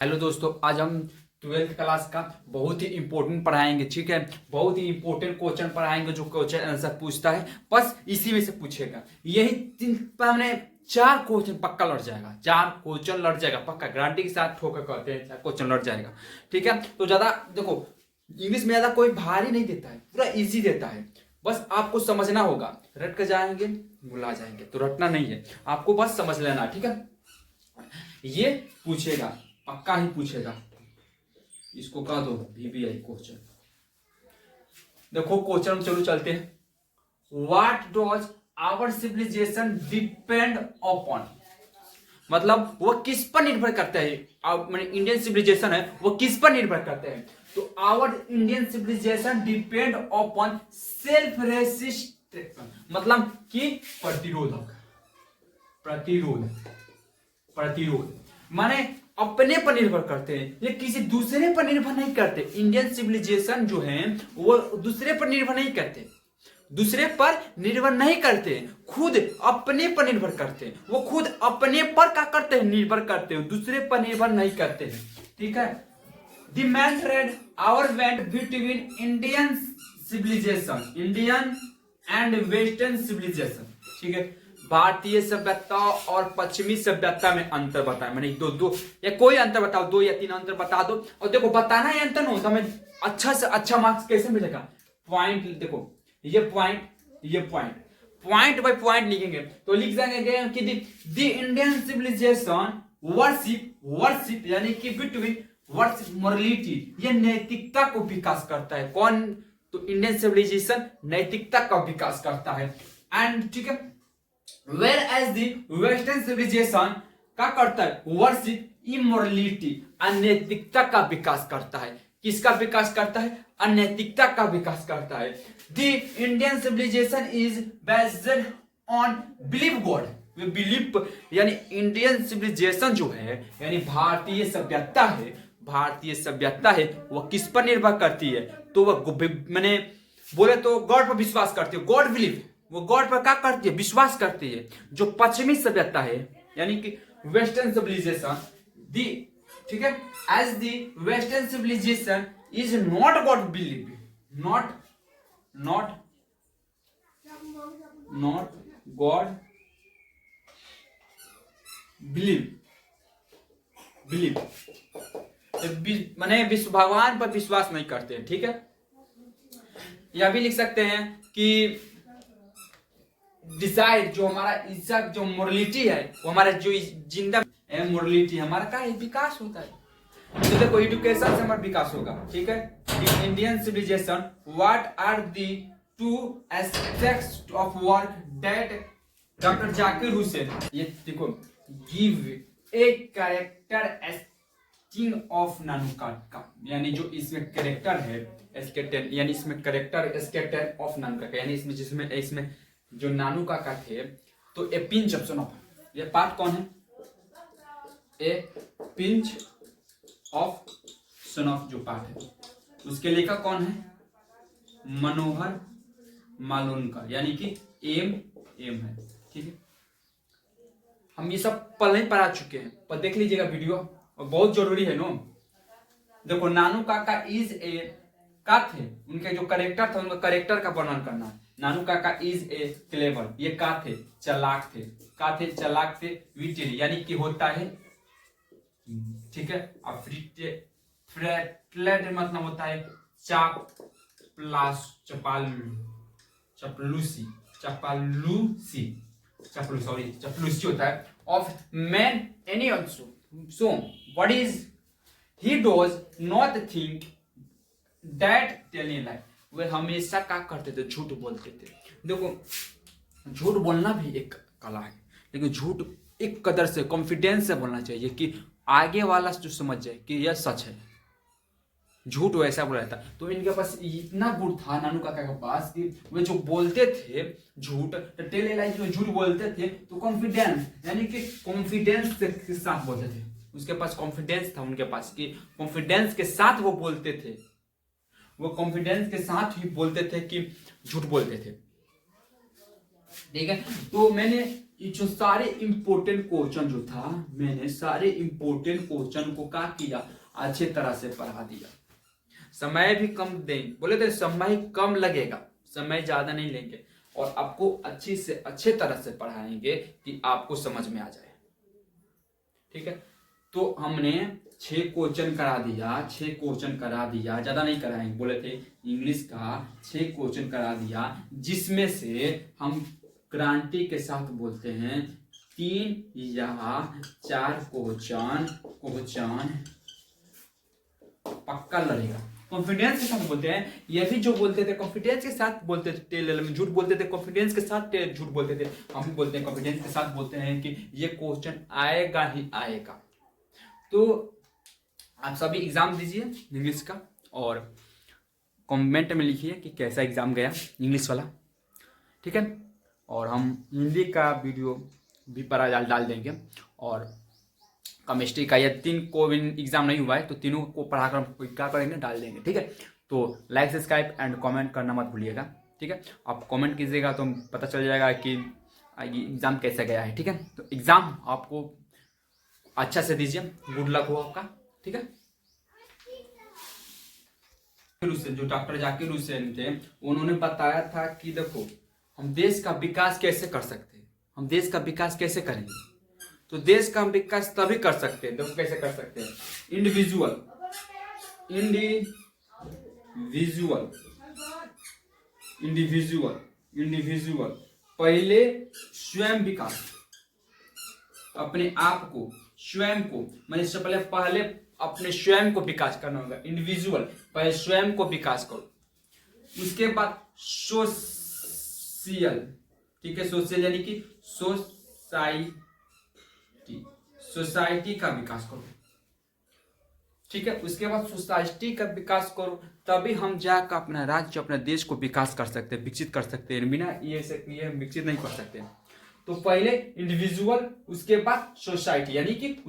Hello दोस्तों, आज हम 12th क्लास का बहुत ही इंपॉर्टेंट पढ़ाएंगे। ठीक है, बहुत ही इंपॉर्टेंट क्वेश्चन पढ़ाएंगे जो क्वेश्चन आंसर पूछता है, बस इसी में से पूछेगा। यही तीन मैंने 4 क्वेश्चन पक्का लड़ जाएगा, 4 क्वेश्चन लड़ जाएगा पक्का, गारंटी के साथ ठोकर कहते हैं 4 क्वेश्चन लड़ जाएगा। ठीक है, तो ज्यादा देखो, इंग्लिश में ज्यादा कोई भारी नहीं देता है, पूरा इजी देता है। बस आपको समझना होगा, रट कर जाएंगे भुला जाएंगे, तो रटना नहीं है, आपको बस समझ लेना। ठीक है, ये पूछेगा, पक्का ही पूछेगा। इसको कह दो VBI क्वेश्चन। देखो क्वेश्चन चलो चलते हैं। What does our civilization depend upon, मतलब वो किस पर निर्भर करता है। इंडियन सिविलाइजेशन है, वो किस पर निर्भर करते हैं। तो our Indian civilization depend upon self resistance, मतलब कि प्रतिरोधक, प्रतिरोध माने अपने पर निर्भर करते हैं, ये किसी दूसरे पर निर्भर नहीं करते। इंडियन सिविलाइजेशन जो है वो दूसरे पर निर्भर नहीं करते, दूसरे पर निर्भर नहीं करते, खुद अपने पर निर्भर करते हैं। वो खुद अपने पर क्या करते हैं, निर्भर करते हैं, दूसरे पर निर्भर नहीं करते हैं। ठीक है, the main trade our went between Indian civilization, Indian and western civilization. ठीक है, भारतीय सभ्यता और पश्चिमी सभ्यता में अंतर बताए। मैंने दो या कोई अंतर बताओ, 2 या 3 अंतर बता दो। और देखो बताना है अंतर नहीं, तो हमें अच्छा से अच्छा मार्क्स कैसे मिलेगा। पॉइंट देखो, ये पॉइंट बाय पॉइंट लिखेंगे तो लिख जाएंगे कि द इंडियन सिविलाइजेशन वर्शिप यानी कि बिटवीन वर्शिप मोरलिटी, ये नैतिकता को विकास करता है। कौन? तो इंडियन सिविलाइजेशन नैतिकता का विकास करता है। एंड ठीक है, Whereas the Western civilization क्या करता है, वर्शिप इमोरलिटी, अनैतिकता का विकास करता है। किसका विकास करता है? अनैतिकता का विकास करता है। The Indian civilization is based on belief God, belief यानी इंडियन सिविलाइजेशन जो है यानी भारतीय सभ्यता है, भारतीय सभ्यता है वो किस पर निर्भर करती है। तो वह मैंने बोले तो गॉड पर विश्वास करती है, गॉड बिलीव, वो गॉड पर क्या करती है, विश्वास करती है। जो पश्चिमी सभ्यता है यानी कि वेस्टर्न सिविलाइजेशन, दी ठीक है, as the western civilization is not God believe, not God believe माने भगवान पर विश्वास नहीं करते हैं। ठीक है, यह भी लिख सकते हैं कि डिजायर जो हमारा इज्जत जो मोरलिटी है, वो हमारा जो जिंदा मोरलिटी हमारा का विकास होता है। तो देखो एजुकेशन से हमारा विकास होगा। ठीक है, Indian civilization what are the 2 aspects of work that doctor Zakir Hussain, ये देखो, give a character king of नानू का, यानी जो इसमें कैरेक्टर है स्केटन, यानी इसमें कैरेक्टर स्केटन ऑफ नानू का, यानी इसमें जिसमें इसमें जो नानू काका थे। तो ए पिंच ऑफ सन ऑफ, ये पार्ट कौन है, ए पिंच ऑफ सन ऑफ जो पार्ट है, उसके लेखक कौन है, मनोहर मालुनकर, यानी कि एम है। ठीक है, हम ये सब पहले ही पढ़ा चुके हैं, पर देख लीजिएगा वीडियो, और बहुत जरूरी है नो। देखो नानू काका इज ए का थे, उनके जो करेक्टर था उनका करेक्टर का वर्णन करना। नानू काका इज ए क्लेवर, ये का थे, चालाक थे, चालाक थे, विटिल यानी कि होता है। ठीक है, अब फ्रेटलेट मतलब होता है चपलूसी होता है। Of man any also, so what is he does not think that telling life, वे हमेशा क्या करते थे, झूठ बोलते थे। देखो झूठ बोलना भी एक कला है, लेकिन झूठ एक कदर से कॉन्फिडेंस से बोलना चाहिए कि आगे वाला जो समझ जाए कि यह सच है। झूठ वैसा बोला था, तो इनके पास इतना गुण था नानू काका के पास कि वे जो बोलते थे झूठ, तो टेली लाइफ जो झूठ बोलते थे तो कॉन्फिडेंस यानी कि कॉन्फिडेंस के साथ बोलते थे। उसके पास कॉन्फिडेंस था, उनके पास कि कॉन्फिडेंस के साथ वो बोलते थे, वो कॉन्फिडेंस के साथ ही बोलते थे कि झूठ बोलते थे। ठीक है, तो मैंने ये जो सारे इंपॉर्टेंट क्वेश्चन जो था, मैंने सारे इंपॉर्टेंट क्वेश्चन को क्या किया, अच्छे तरह से पढ़ा दिया। समय भी कम देंगे, बोले थे समय कम लगेगा, समय ज्यादा नहीं लेंगे, और आपको अच्छी से अच्छे तरह से पढ़ाएंगे कि आपको समझ में आ जाए। ठीक है, तो हमने 6 क्वेश्चन करा दिया, 6 क्वेश्चन करा दिया, ज्यादा नहीं कराएंगे, बोले थे इंग्लिश का 6 क्वेश्चन करा दिया, जिसमें से हम क्रांति के साथ बोलते हैं 3 या 4 क्वेश्चन पक्का लड़ेगा। कॉन्फिडेंस के साथ बोलते हैं, ये भी जो बोलते थे कॉन्फिडेंस के साथ बोलते थे, टेल में झूठ बोलते थे, कॉन्फिडेंस के साथ झूठ बोलते थे, हम भी बोलते हैं कॉन्फिडेंस के साथ बोलते हैं कि ये क्वेश्चन आएगा ही आएगा। तो आप सभी एग्जाम दीजिए इंग्लिश का, और कमेंट में लिखिए कि कैसा एग्जाम गया इंग्लिश वाला। ठीक है, और हम हिंदी का वीडियो भी पर डाल देंगे, और केमिस्ट्री का, ये 3 को एग्जाम नहीं हुआ है तो तीनों को पढ़ाकर क्या करेंगे, डाल देंगे। ठीक है, तो लाइक सब्सक्राइब एंड कमेंट करना मत भूलिएगा। ठीक है, आप कमेंट कीजिएगा तो पता चल जाएगा कि एग्जाम कैसा गया है। ठीक है, तो एग्जाम आपको अच्छा से दीजिए, गुड लक हो आपका। ठीक है, जो डॉक्टर जाकिर हुसैन थे, उन्होंने बताया था कि देखो हम देश का विकास कैसे कर सकते हैं, हम देश का विकास कैसे करेंगे, तो देश का हम विकास तभी कर सकते हैं, देखो कैसे कर सकते हैं, इंडिविजुअल पहले स्वयं विकास, अपने आप को, स्वयं को, मतलब इससे पहले अपने स्वयं को विकास करना होगा। इंडिविजुअल, पहले स्वयं को विकास करो, उसके बाद सोशल, ठीक है, सोशल यानी कि सोसाइटी का विकास करो। ठीक है, उसके बाद सोसाइटी का विकास करो, तभी हम जाकर अपना राज्य, अपने देश को विकास कर सकते हैं, विकसित कर सकते हैं, बिना ये विकसित नहीं कर सकते। तो पहले इंडिविजुअल, उसके बाद सोसाइटी, यानी कि